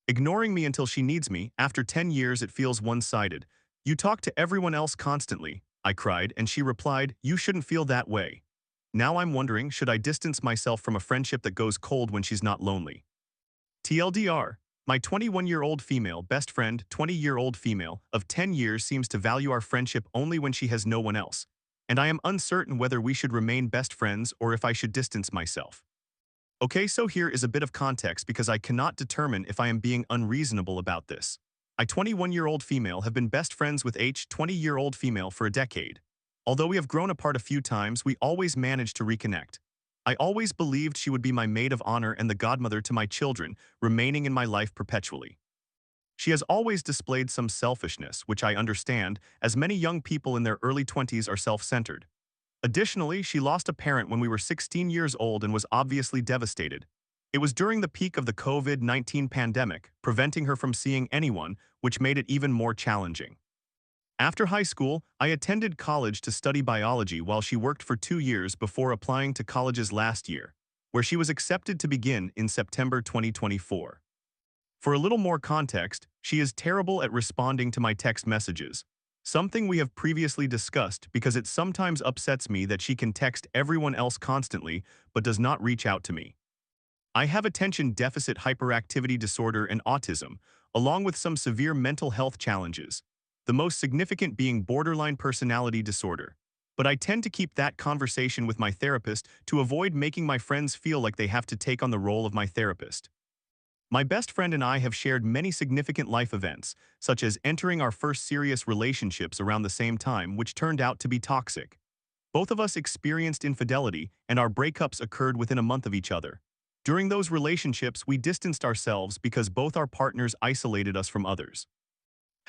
Ignoring me until she needs me. After 10 years, it feels one-sided. You talk to everyone else constantly, I cried, and she replied, you shouldn't feel that way. Now I'm wondering, should I distance myself from a friendship that goes cold when she's not lonely? TLDR, my 21-year-old female best friend, 20-year-old female, of 10 years seems to value our friendship only when she has no one else. And I am uncertain whether we should remain best friends or if I should distance myself. Okay, so here is a bit of context because I cannot determine if I am being unreasonable about this. I 21-year-old female have been best friends with H 20-year-old female for a decade. Although we have grown apart a few times, we always managed to reconnect. I always believed she would be my maid of honor and the godmother to my children, remaining in my life perpetually. She has always displayed some selfishness, which I understand, as many young people in their early 20s are self-centered. Additionally, she lost a parent when we were 16 years old and was obviously devastated. It was during the peak of the COVID-19 pandemic, preventing her from seeing anyone, which made it even more challenging. After high school, I attended college to study biology while she worked for 2 years before applying to colleges last year, where she was accepted to begin in September 2024. For a little more context, she is terrible at responding to my text messages, something we have previously discussed because it sometimes upsets me that she can text everyone else constantly but does not reach out to me. I have attention deficit hyperactivity disorder and autism, along with some severe mental health challenges, the most significant being borderline personality disorder. But I tend to keep that conversation with my therapist to avoid making my friends feel like they have to take on the role of my therapist. My best friend and I have shared many significant life events, such as entering our first serious relationships around the same time, which turned out to be toxic. Both of us experienced infidelity, and our breakups occurred within a month of each other. During those relationships, we distanced ourselves because both our partners isolated us from others.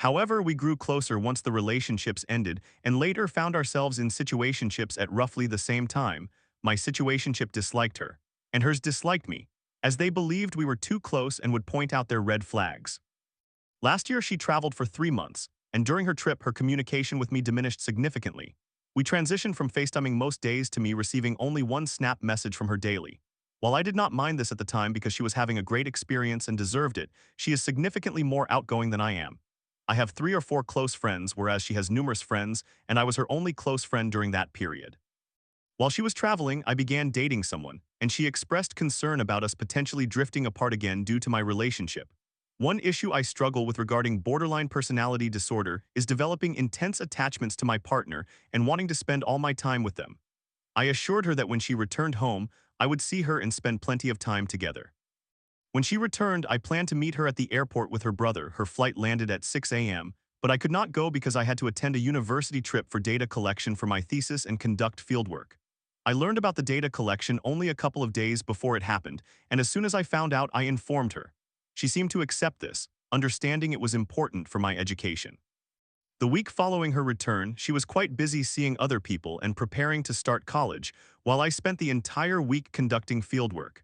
However, we grew closer once the relationships ended and later found ourselves in situationships at roughly the same time. My situationship disliked her, and hers disliked me, as they believed we were too close and would point out their red flags. Last year, she traveled for 3 months, and during her trip, her communication with me diminished significantly. We transitioned from FaceTiming most days to me receiving only one snap message from her daily. While I did not mind this at the time because she was having a great experience and deserved it, she is significantly more outgoing than I am. I have 3 or 4 close friends, whereas she has numerous friends, and I was her only close friend during that period. While she was traveling, I began dating someone, and she expressed concern about us potentially drifting apart again due to my relationship. One issue I struggle with regarding borderline personality disorder is developing intense attachments to my partner and wanting to spend all my time with them. I assured her that when she returned home, I would see her and spend plenty of time together. When she returned, I planned to meet her at the airport with her brother. Her flight landed at 6 a.m., but I could not go because I had to attend a university trip for data collection for my thesis and conduct fieldwork. I learned about the data collection only a couple of days before it happened, and as soon as I found out, I informed her. She seemed to accept this, understanding it was important for my education. The week following her return, she was quite busy seeing other people and preparing to start college, while I spent the entire week conducting fieldwork.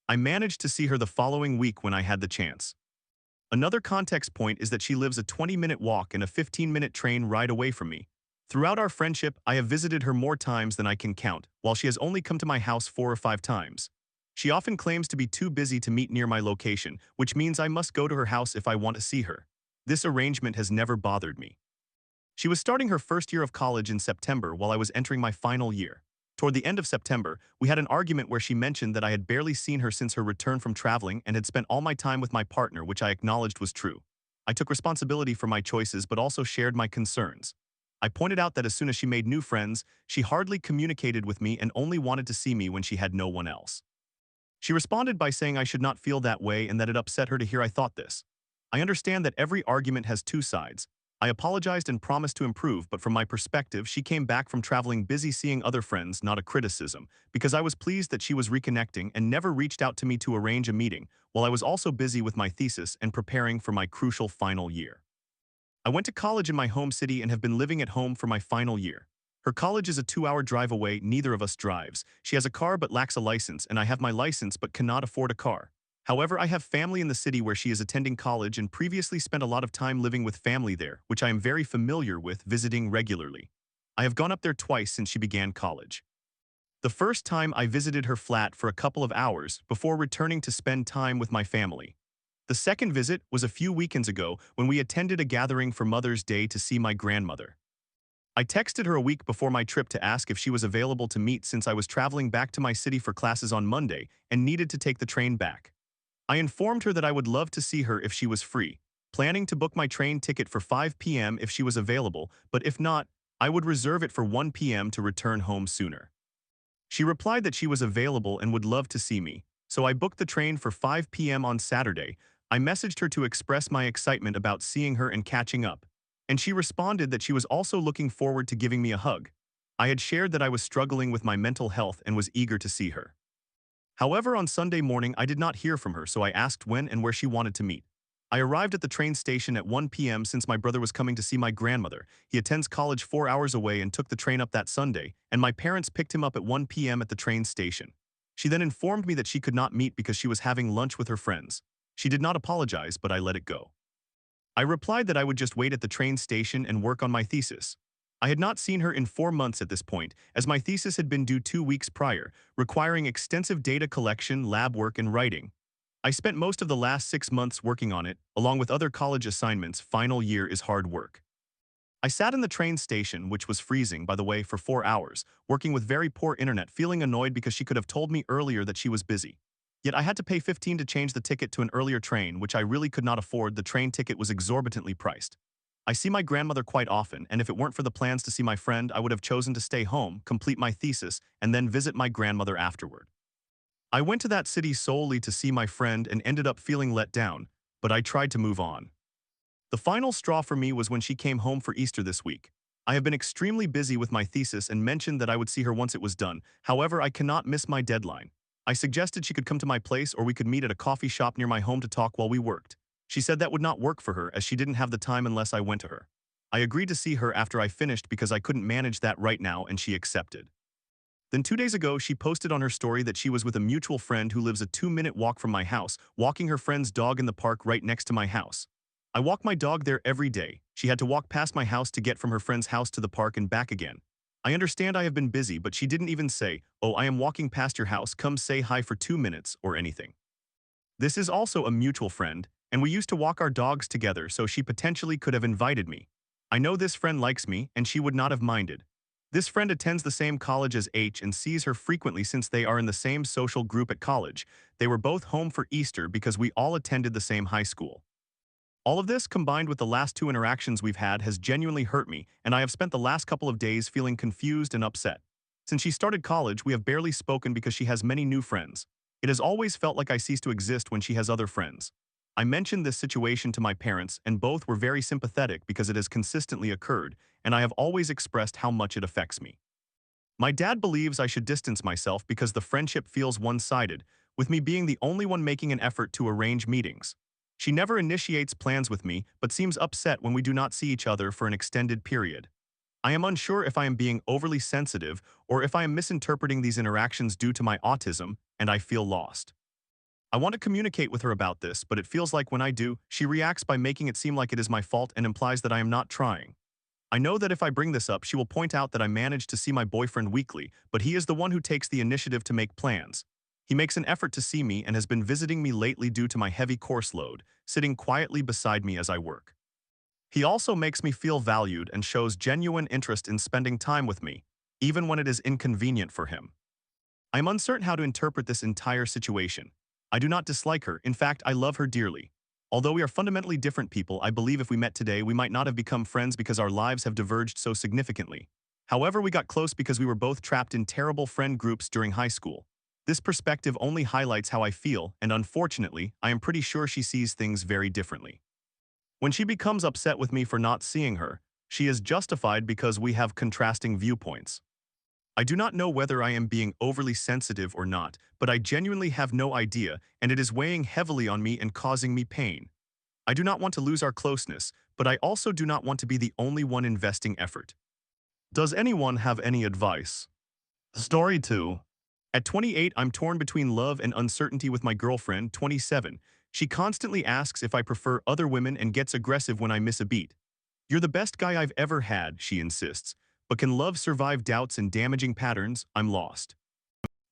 I managed to see her the following week when I had the chance. Another context point is that she lives a 20-minute walk and a 15-minute train ride away from me. Throughout our friendship, I have visited her more times than I can count, while she has only come to my house 4 or 5 times. She often claims to be too busy to meet near my location, which means I must go to her house if I want to see her. This arrangement has never bothered me. She was starting her first year of college in September while I was entering my final year. Toward the end of September, we had an argument where she mentioned that I had barely seen her since her return from traveling and had spent all my time with my partner, which I acknowledged was true. I took responsibility for my choices but also shared my concerns. I pointed out that as soon as she made new friends, she hardly communicated with me and only wanted to see me when she had no one else. She responded by saying I should not feel that way and that it upset her to hear I thought this. I understand that every argument has two sides. I apologized and promised to improve, but from my perspective, she came back from traveling busy seeing other friends, not a criticism, because I was pleased that she was reconnecting and never reached out to me to arrange a meeting, while I was also busy with my thesis and preparing for my crucial final year. I went to college in my home city and have been living at home for my final year. Her college is a 2-hour drive away, neither of us drives. She has a car but lacks a license, and I have my license but cannot afford a car. However, I have family in the city where she is attending college and previously spent a lot of time living with family there, which I am very familiar with, visiting regularly. I have gone up there twice since she began college. The first time I visited her flat for a couple of hours before returning to spend time with my family. The second visit was a few weekends ago when we attended a gathering for Mother's Day to see my grandmother. I texted her a week before my trip to ask if she was available to meet since I was traveling back to my city for classes on Monday and needed to take the train back. I informed her that I would love to see her if she was free, planning to book my train ticket for 5 p.m. if she was available, but if not, I would reserve it for 1 p.m. to return home sooner. She replied that she was available and would love to see me, so I booked the train for 5 p.m. on Saturday. I messaged her to express my excitement about seeing her and catching up, and she responded that she was also looking forward to giving me a hug. I had shared that I was struggling with my mental health and was eager to see her. However, on Sunday morning, I did not hear from her, so I asked when and where she wanted to meet. I arrived at the train station at 1 p.m. since my brother was coming to see my grandmother. He attends college 4 hours away and took the train up that Sunday, and my parents picked him up at 1 p.m. at the train station. She then informed me that she could not meet because she was having lunch with her friends. She did not apologize, but I let it go. I replied that I would just wait at the train station and work on my thesis. I had not seen her in 4 months at this point, as my thesis had been due 2 weeks prior, requiring extensive data collection, lab work, and writing. I spent most of the last 6 months working on it, along with other college assignments. Final year is hard work. I sat in the train station, which was freezing, by the way, for 4 hours, working with very poor internet, feeling annoyed because she could have told me earlier that she was busy. Yet I had to pay 15 to change the ticket to an earlier train, which I really could not afford. The train ticket was exorbitantly priced. I see my grandmother quite often, and if it weren't for the plans to see my friend, I would have chosen to stay home, complete my thesis, and then visit my grandmother afterward. I went to that city solely to see my friend and ended up feeling let down, but I tried to move on. The final straw for me was when she came home for Easter this week. I have been extremely busy with my thesis and mentioned that I would see her once it was done. However, I cannot miss my deadline. I suggested she could come to my place or we could meet at a coffee shop near my home to talk while we worked. She said that would not work for her as she didn't have the time unless I went to her. I agreed to see her after I finished because I couldn't manage that right now, and she accepted. Then 2 days ago, she posted on her story that she was with a mutual friend who lives a 2-minute walk from my house, walking her friend's dog in the park right next to my house. I walk my dog there every day. She had to walk past my house to get from her friend's house to the park and back again. I understand I have been busy, but she didn't even say, "Oh, I am walking past your house, come say hi for 2 minutes," or anything. This is also a mutual friend, and we used to walk our dogs together, so she potentially could have invited me. I know this friend likes me, and she would not have minded. This friend attends the same college as H and sees her frequently since they are in the same social group at college. They were both home for Easter because we all attended the same high school. All of this, combined with the last 2 interactions we've had, has genuinely hurt me, and I have spent the last couple of days feeling confused and upset. Since she started college, we have barely spoken because she has many new friends. It has always felt like I cease to exist when she has other friends. I mentioned this situation to my parents, and both were very sympathetic because it has consistently occurred, and I have always expressed how much it affects me. My dad believes I should distance myself because the friendship feels one-sided, with me being the only one making an effort to arrange meetings. She never initiates plans with me, but seems upset when we do not see each other for an extended period. I am unsure if I am being overly sensitive or if I am misinterpreting these interactions due to my autism, and I feel lost. I want to communicate with her about this, but it feels like when I do, she reacts by making it seem like it is my fault and implies that I am not trying. I know that if I bring this up, she will point out that I manage to see my boyfriend weekly, but he is the one who takes the initiative to make plans. He makes an effort to see me and has been visiting me lately due to my heavy course load, sitting quietly beside me as I work. He also makes me feel valued and shows genuine interest in spending time with me, even when it is inconvenient for him. I am uncertain how to interpret this entire situation. I do not dislike her, in fact, I love her dearly. Although we are fundamentally different people, I believe if we met today, we might not have become friends because our lives have diverged so significantly. However, we got close because we were both trapped in terrible friend groups during high school. This perspective only highlights how I feel, and unfortunately, I am pretty sure she sees things very differently. When she becomes upset with me for not seeing her, she is justified because we have contrasting viewpoints. I do not know whether I am being overly sensitive or not, but I genuinely have no idea, and it is weighing heavily on me and causing me pain. I do not want to lose our closeness, but I also do not want to be the only one investing effort. Does anyone have any advice? Story 2. At 28, I'm torn between love and uncertainty with my girlfriend, 27. She constantly asks if I prefer other women and gets aggressive when I miss a beat. "You're the best guy I've ever had," she insists. But can love survive doubts and damaging patterns? I'm lost.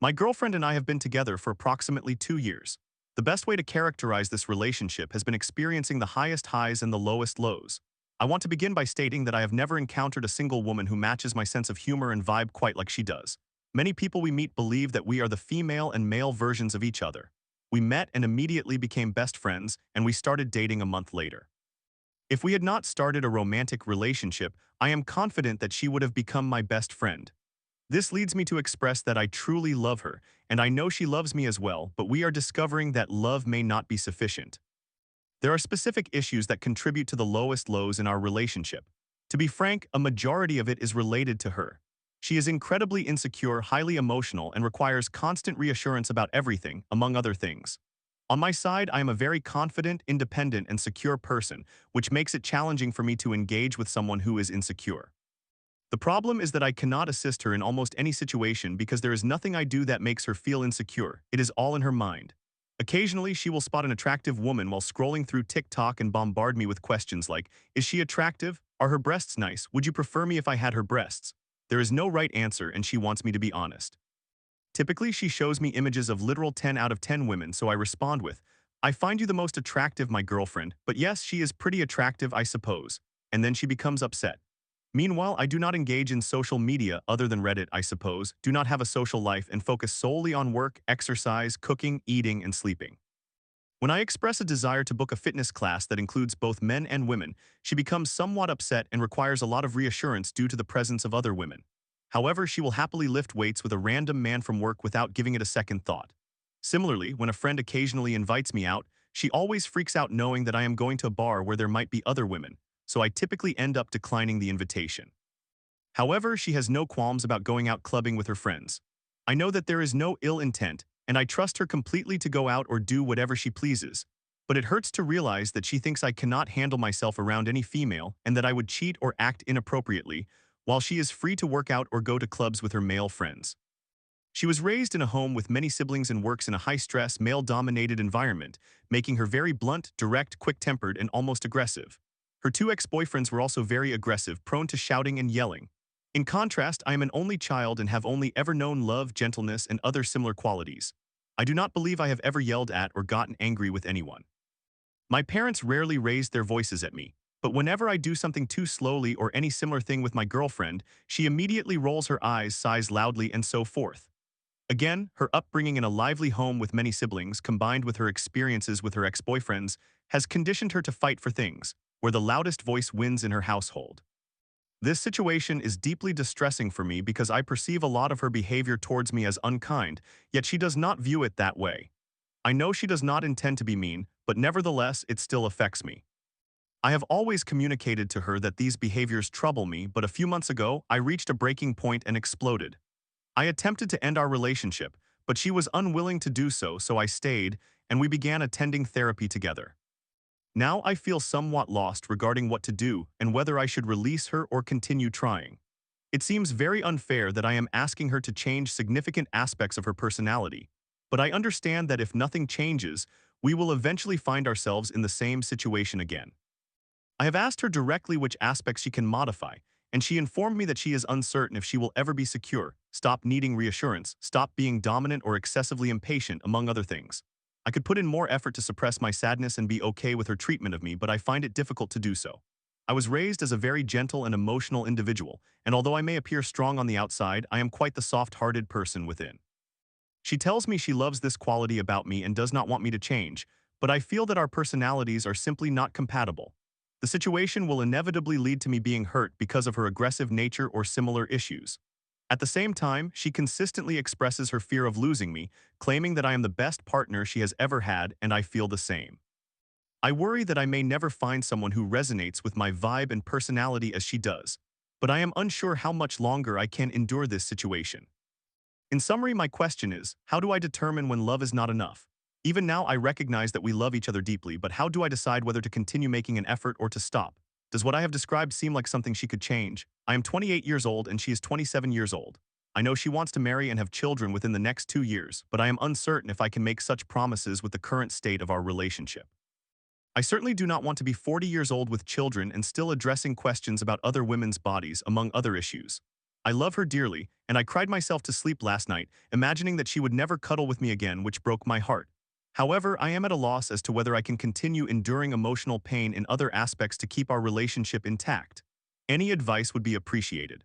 My girlfriend and I have been together for approximately 2 years. The best way to characterize this relationship has been experiencing the highest highs and the lowest lows. I want to begin by stating that I have never encountered a single woman who matches my sense of humor and vibe quite like she does. Many people we meet believe that we are the female and male versions of each other. We met and immediately became best friends, and we started dating a month later. If we had not started a romantic relationship, I am confident that she would have become my best friend. This leads me to express that I truly love her, and I know she loves me as well, but we are discovering that love may not be sufficient. There are specific issues that contribute to the lowest lows in our relationship. To be frank, a majority of it is related to her. She is incredibly insecure, highly emotional, and requires constant reassurance about everything, among other things. On my side, I am a very confident, independent, and secure person, which makes it challenging for me to engage with someone who is insecure. The problem is that I cannot assist her in almost any situation because there is nothing I do that makes her feel insecure. It is all in her mind. Occasionally, she will spot an attractive woman while scrolling through TikTok and bombard me with questions like, "Is she attractive? Are her breasts nice? Would you prefer me if I had her breasts?" There is no right answer, and she wants me to be honest. Typically, she shows me images of literal 10 out of 10 women, so I respond with, "I find you the most attractive, my girlfriend, but yes, she is pretty attractive, I suppose." And then she becomes upset. Meanwhile, I do not engage in social media other than Reddit, I suppose, do not have a social life, and focus solely on work, exercise, cooking, eating, and sleeping. When I express a desire to book a fitness class that includes both men and women, she becomes somewhat upset and requires a lot of reassurance due to the presence of other women. However, she will happily lift weights with a random man from work without giving it a second thought. Similarly, when a friend occasionally invites me out, she always freaks out knowing that I am going to a bar where there might be other women, so I typically end up declining the invitation. However, she has no qualms about going out clubbing with her friends. I know that there is no ill intent, and I trust her completely to go out or do whatever she pleases. But it hurts to realize that she thinks I cannot handle myself around any female and that I would cheat or act inappropriately, while she is free to work out or go to clubs with her male friends. She was raised in a home with many siblings and works in a high-stress, male-dominated environment, making her very blunt, direct, quick-tempered, and almost aggressive. Her two ex-boyfriends were also very aggressive, prone to shouting and yelling. In contrast, I am an only child and have only ever known love, gentleness, and other similar qualities. I do not believe I have ever yelled at or gotten angry with anyone. My parents rarely raised their voices at me, but whenever I do something too slowly or any similar thing with my girlfriend, she immediately rolls her eyes, sighs loudly, and so forth. Again, her upbringing in a lively home with many siblings, combined with her experiences with her ex-boyfriends, has conditioned her to fight for things, where the loudest voice wins in her household. This situation is deeply distressing for me because I perceive a lot of her behavior towards me as unkind, yet she does not view it that way. I know she does not intend to be mean, but nevertheless, it still affects me. I have always communicated to her that these behaviors trouble me, but a few months ago, I reached a breaking point and exploded. I attempted to end our relationship, but she was unwilling to do so, so I stayed, and we began attending therapy together. Now I feel somewhat lost regarding what to do and whether I should release her or continue trying. It seems very unfair that I am asking her to change significant aspects of her personality, but I understand that if nothing changes, we will eventually find ourselves in the same situation again. I have asked her directly which aspects she can modify, and she informed me that she is uncertain if she will ever be secure, stop needing reassurance, stop being dominant or excessively impatient, among other things. I could put in more effort to suppress my sadness and be okay with her treatment of me, but I find it difficult to do so. I was raised as a very gentle and emotional individual, and although I may appear strong on the outside, I am quite the soft-hearted person within. She tells me she loves this quality about me and does not want me to change, but I feel that our personalities are simply not compatible. The situation will inevitably lead to me being hurt because of her aggressive nature or similar issues. At the same time, she consistently expresses her fear of losing me, claiming that I am the best partner she has ever had, and I feel the same. I worry that I may never find someone who resonates with my vibe and personality as she does, but I am unsure how much longer I can endure this situation. In summary, my question is, how do I determine when love is not enough? Even now, I recognize that we love each other deeply, but how do I decide whether to continue making an effort or to stop? Does what I have described seem like something she could change? I am 28 years old and she is 27 years old. I know she wants to marry and have children within the next 2 years, but I am uncertain if I can make such promises with the current state of our relationship. I certainly do not want to be 40 years old with children and still addressing questions about other women's bodies, among other issues. I love her dearly, and I cried myself to sleep last night, imagining that she would never cuddle with me again, which broke my heart. However, I am at a loss as to whether I can continue enduring emotional pain in other aspects to keep our relationship intact. Any advice would be appreciated.